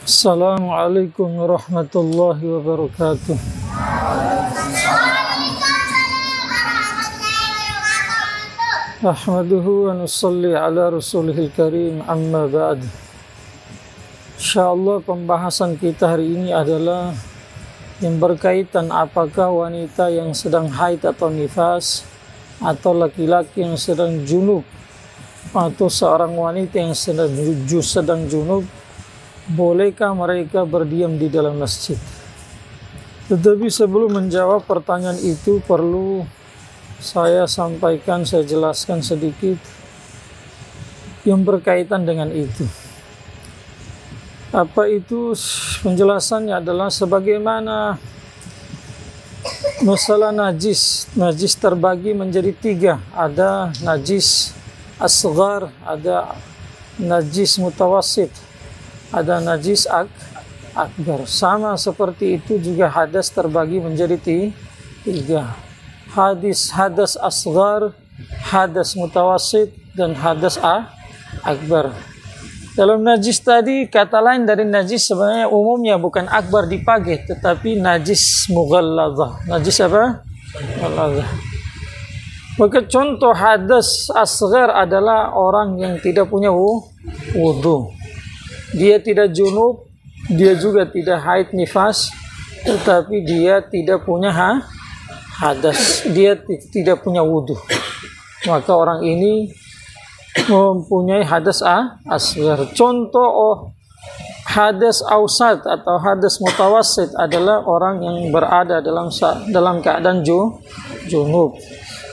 Assalamualaikum warahmatullahi wabarakatuh. Ahmaduhu wa nusalli ala rasulihil karim, amma ba'd. Insyaallah pembahasan kita hari ini adalah yang berkaitan apakah wanita yang sedang haid atau nifas, atau laki-laki yang sedang junub, atau seorang wanita yang sedang junub, bolehkah mereka berdiam di dalam masjid? Tetapi sebelum menjawab pertanyaan itu, perlu saya jelaskan sedikit yang berkaitan dengan itu. Apa itu? Penjelasannya adalah sebagaimana masalah najis. Najis terbagi menjadi tiga. Ada najis asghar, ada najis mutawassit, ada najis akbar. Sama seperti itu juga hadas terbagi menjadi tiga. Hadas asghar, hadas mutawassit, dan hadas akbar. Dalam najis tadi, kata lain dari najis sebenarnya umumnya bukan akbar dipakai, tetapi najis mughalladzah. Najis apa? Mughalladzah. Maka contoh hadas asghar adalah orang yang tidak punya wudu. Dia tidak junub, dia juga tidak haid nifas, tetapi dia tidak punya hadas, dia tidak punya wudu. Maka orang ini mempunyai hadas asghar. Contoh hadas ausat atau hadas mutawassit adalah orang yang berada dalam keadaan junub.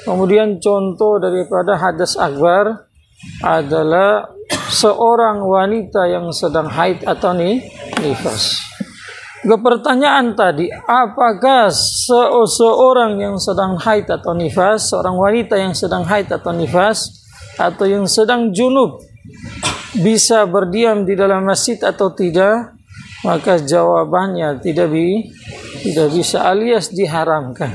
Kemudian contoh daripada hadas akbar adalah seorang wanita yang sedang haid atau nifas. Pertanyaan tadi, apakah seorang yang sedang haid atau nifas, seorang wanita yang sedang haid atau nifas, atau yang sedang junub bisa berdiam di dalam masjid atau tidak? Maka jawabannya tidak bisa, alias diharamkan.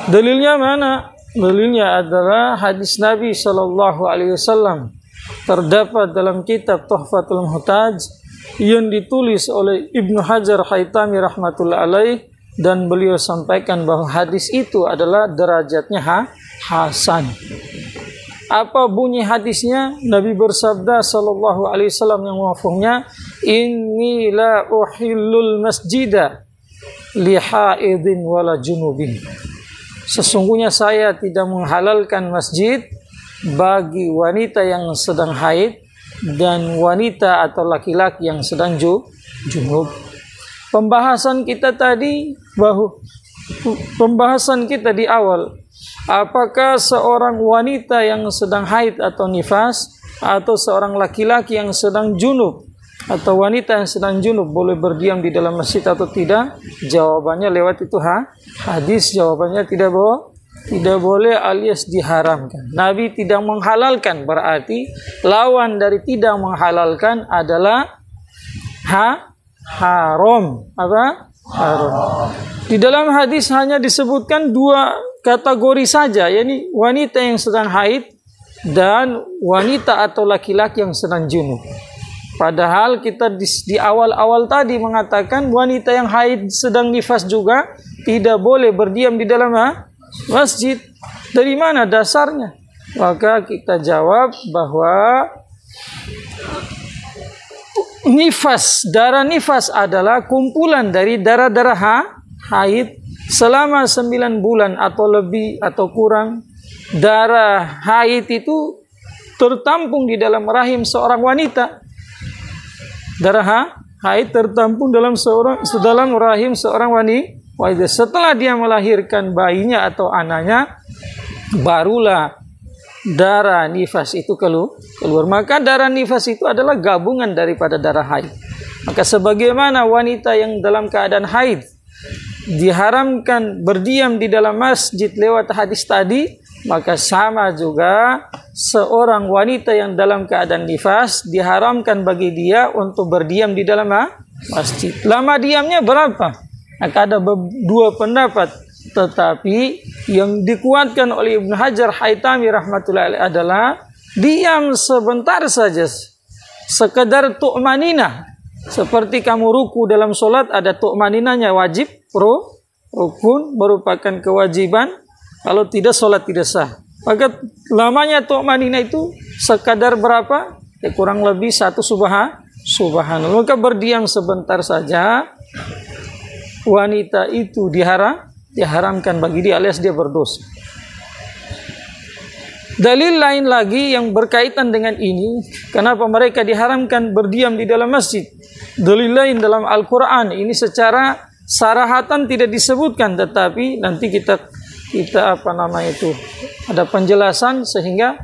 Dalilnya mana? Dalilnya adalah hadis Nabi SAW, terdapat dalam kitab Tuhfatul Muhtaj yang ditulis oleh Ibnu Hajar Haytami rahmatullah alaih, dan beliau sampaikan bahwa hadis itu adalah derajatnya hasan. Apa bunyi hadisnya? Nabi bersabda sallallahu alaihi wasallam yang mafhumnya, inni la uhillul masjida li haidin wala junubin. Sesungguhnya saya tidak menghalalkan masjid bagi wanita yang sedang haid dan wanita atau laki-laki yang sedang junub. Pembahasan kita di awal, apakah seorang wanita yang sedang haid atau nifas, atau seorang laki-laki yang sedang junub, atau wanita yang sedang junub boleh berdiam di dalam masjid atau tidak? Jawabannya lewat itu hadis. Jawabannya tidak boleh, alias diharamkan. Nabi tidak menghalalkan, berarti lawan dari tidak menghalalkan adalah haram. Apa? Haram. Di dalam hadis hanya disebutkan dua kategori saja, yakni wanita yang sedang haid dan wanita atau laki-laki yang sedang junub. Padahal kita di awal-awal tadi mengatakan wanita yang haid sedang nifas juga tidak boleh berdiam di dalam masjid. Dari mana dasarnya? Maka kita jawab bahwa darah nifas adalah kumpulan dari darah-darah haid selama 9 bulan atau lebih atau kurang. Darah haid itu tertampung di dalam rahim seorang wanita. Darah haid tertampung dalam rahim seorang wanita. Setelah dia melahirkan bayinya atau anaknya, barulah darah nifas itu keluar. Maka darah nifas itu adalah gabungan daripada darah haid. Maka sebagaimana wanita yang dalam keadaan haid diharamkan berdiam di dalam masjid lewat hadis tadi, maka sama juga seorang wanita yang dalam keadaan nifas diharamkan bagi dia untuk berdiam di dalam masjid. Lama diamnya berapa? Ada dua pendapat, tetapi yang dikuatkan oleh Ibnu Hajar Haytami rahmatullahi alaih adalah diam sebentar saja, sekedar tu'maninah. Seperti kamu ruku dalam sholat ada tu'maninahnya wajib, rukun merupakan kewajiban. Kalau tidak sholat tidak sah. Maka lamanya tu'maninah itu sekadar berapa? Ya, kurang lebih 1 subhanallah. Maka berdiam sebentar saja wanita itu diharamkan bagi dia alias dia berdosa. Dalil lain lagi yang berkaitan dengan ini, kenapa mereka diharamkan berdiam di dalam masjid. Dalil lain dalam Al-Quran, ini secara sarahatan tidak disebutkan, tetapi nanti kita ada penjelasan sehingga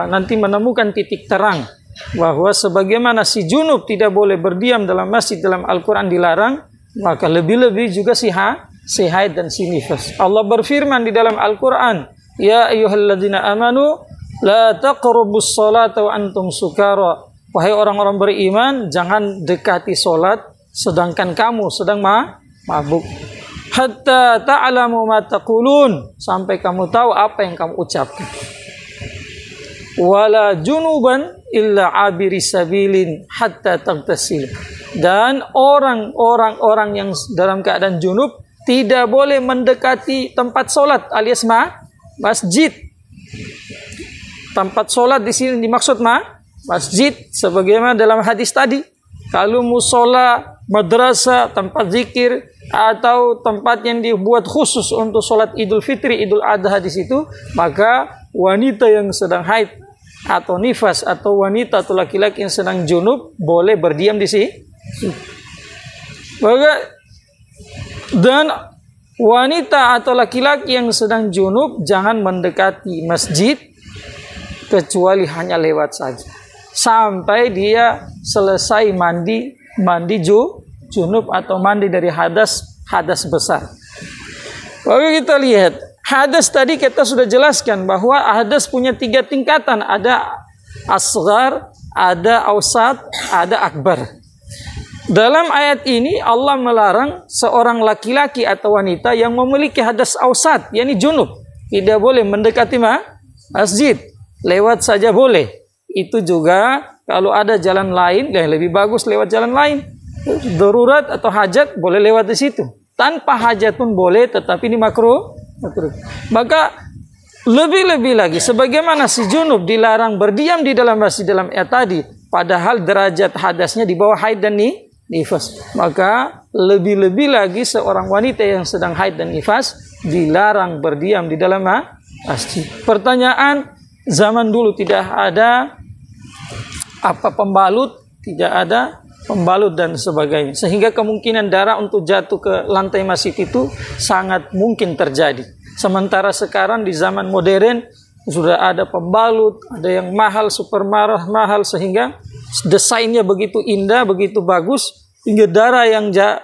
nanti menemukan titik terang bahwa sebagaimana si junub tidak boleh berdiam dalam masjid dalam Al-Quran dilarang, maka lebih-lebih juga si haid dan si nifas. Allah berfirman di dalam Al-Quran, ya ayyuhalladzina amanu la taqrabus sholata wa antum sukara. Wahai orang-orang beriman, jangan dekati solat sedangkan kamu sedang mabuk. Hatta ta'lamu ma taqulun, sampai kamu tahu apa yang kamu ucapkan. Wala junuban illa abiri sabilin hatta taghtasil. Dan orang yang dalam keadaan junub tidak boleh mendekati tempat solat alias masjid. Tempat solat di sini dimaksud masjid, sebagaimana dalam hadis tadi. Kalau musola, madrasah, tempat zikir atau tempat yang dibuat khusus untuk solat Idul Fitri, Idul Adha di situ, maka wanita yang sedang haid atau nifas atau wanita atau laki-laki yang sedang junub boleh berdiam di sini. Dan wanita atau laki-laki yang sedang junub jangan mendekati masjid kecuali hanya lewat saja sampai dia selesai mandi junub atau mandi dari hadas besar. Lalu kita lihat hadas tadi kita sudah jelaskan bahwa hadas punya 3 tingkatan, ada asghar, ada ausat, ada akbar. Dalam ayat ini Allah melarang seorang laki-laki atau wanita yang memiliki hadas ausat, yakni junub, tidak boleh mendekati masjid. Lewat saja boleh. Itu juga kalau ada jalan lain yang lebih bagus lewat jalan lain. Darurat atau hajat boleh lewat di situ. Tanpa hajat pun boleh, tetapi ini makruh. Maka lebih-lebih lagi sebagaimana si junub dilarang berdiam di dalam masjid dalam ayat tadi, padahal derajat hadasnya di bawah haid dan nifas. Maka lebih-lebih lagi seorang wanita yang sedang haid dan nifas dilarang berdiam di dalam masjid. Pertanyaan, zaman dulu tidak ada pembalut, tidak ada pembalut dan sebagainya, sehingga kemungkinan darah untuk jatuh ke lantai masjid itu sangat mungkin terjadi. Sementara sekarang di zaman modern sudah ada pembalut, ada yang mahal, super mahal, sehingga desainnya begitu indah, begitu bagus, hingga darah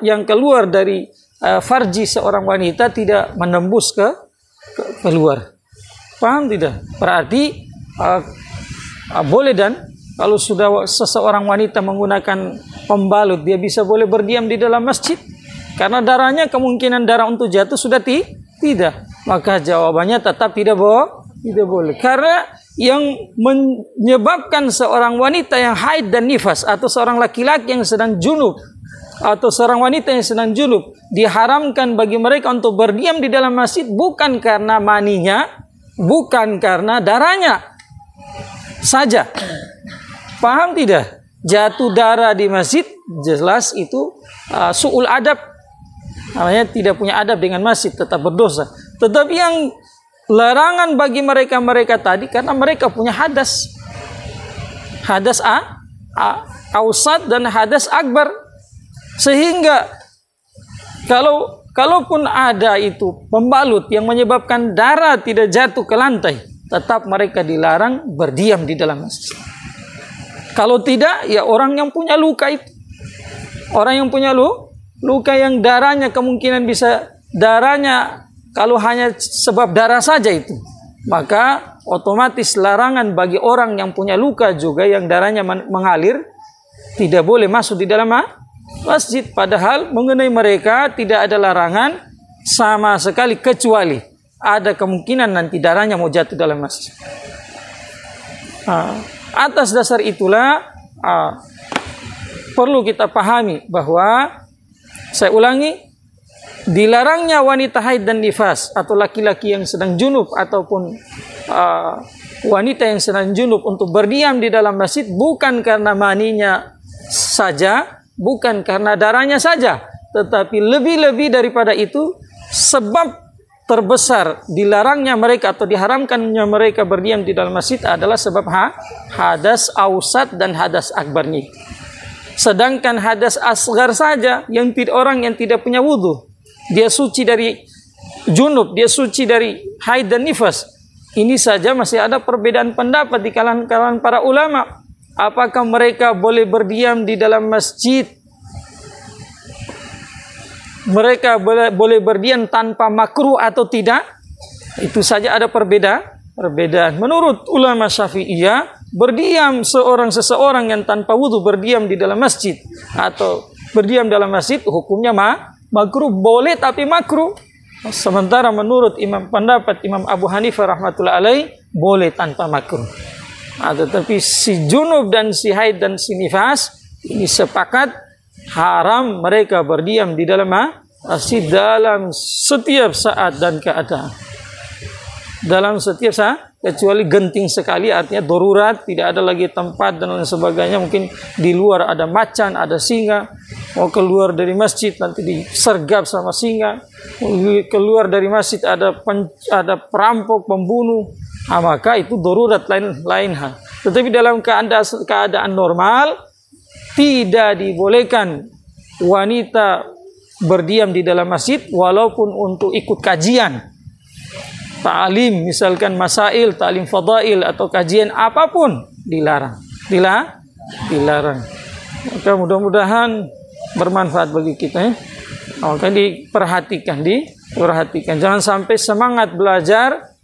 yang keluar dari farji seorang wanita tidak menembus keluar. Paham tidak? Berarti boleh, dan kalau sudah seseorang wanita menggunakan pembalut, dia bisa boleh berdiam di dalam masjid karena darahnya kemungkinan darah untuk jatuh sudah tidak. Maka jawabannya tetap tidak boleh. Karena yang menyebabkan seorang wanita yang haid dan nifas atau seorang laki-laki yang sedang junub atau seorang wanita yang sedang junub diharamkan bagi mereka untuk berdiam di dalam masjid bukan karena maninya, bukan karena darahnya saja. Paham tidak? Jatuh darah di masjid jelas itu su'ul adab. Namanya tidak punya adab dengan masjid, tetap berdosa. Tetapi yang larangan bagi mereka tadi karena mereka punya hadas. Hadas ausat dan hadas akbar. Sehingga kalaupun ada itu pembalut yang menyebabkan darah tidak jatuh ke lantai, tetap mereka dilarang berdiam di dalam masjid. Kalau tidak, ya orang yang punya luka itu. Orang yang punya luka yang darahnya kemungkinan bisa darahnya kalau hanya sebab darah saja itu. Maka otomatis larangan bagi orang yang punya luka juga yang darahnya mengalir tidak boleh masuk di dalam masjid. Padahal mengenai mereka tidak ada larangan sama sekali kecuali ada kemungkinan nanti darahnya mau jatuh dalam masjid. Atas dasar itulah perlu kita pahami bahwa, saya ulangi, dilarangnya wanita haid dan nifas atau laki-laki yang sedang junub ataupun wanita yang sedang junub untuk berdiam di dalam masjid bukan karena maninya saja, bukan karena darahnya saja, tetapi lebih-lebih daripada itu, sebab terbesar dilarangnya mereka atau diharamkannya mereka berdiam di dalam masjid adalah sebab hadas ausat dan hadas akbarnya. Sedangkan hadas asgar saja, yang orang yang tidak punya wudhu, dia suci dari junub, dia suci dari haid dan nifas, ini saja masih ada perbedaan pendapat di kalangan para ulama. Apakah mereka boleh berdiam di dalam masjid? Mereka boleh berdiam tanpa makruh atau tidak? Itu saja ada perbedaan. Menurut ulama Syafi'iyah, berdiam seseorang yang tanpa wudhu berdiam di dalam masjid atau berdiam dalam masjid hukumnya makruh, boleh tapi makruh. Sementara menurut pendapat Imam Abu Hanifah rahmatullah alaih, boleh tanpa makruh. Tetapi si junub dan si haid dan si nifas ini sepakat haram mereka berdiam di dalam masjid dalam setiap saat dan keadaan. Dalam setiap saat, kecuali genting sekali, artinya darurat, tidak ada lagi tempat dan lain sebagainya. Mungkin di luar ada macan, ada singa, mau keluar dari masjid nanti disergap sama singa, keluar dari masjid ada perampok, pembunuh, maka itu darurat lain hal. Tetapi dalam keadaan normal, tidak dibolehkan wanita berdiam di dalam masjid walaupun untuk ikut kajian, ta'lim, misalkan masail, ta'lim fadail atau kajian apapun, dilarang. Dilarang. Maka mudah-mudahan bermanfaat bagi kita ya. Maka diperhatikan. Jangan sampai semangat belajar,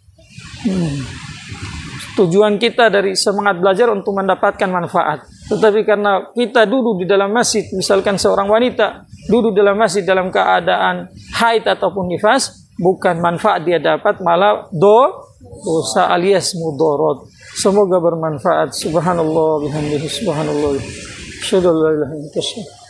tujuan kita dari semangat belajar untuk mendapatkan manfaat. Tetapi karena kita duduk di dalam masjid, misalkan seorang wanita duduk dalam masjid dalam keadaan haid ataupun nifas, bukan manfaat dia dapat, malah dosa alias mudorot. Semoga bermanfaat. Subhanallah bihamdihi, subhanallah. Asyhadu an la ilaha illallah.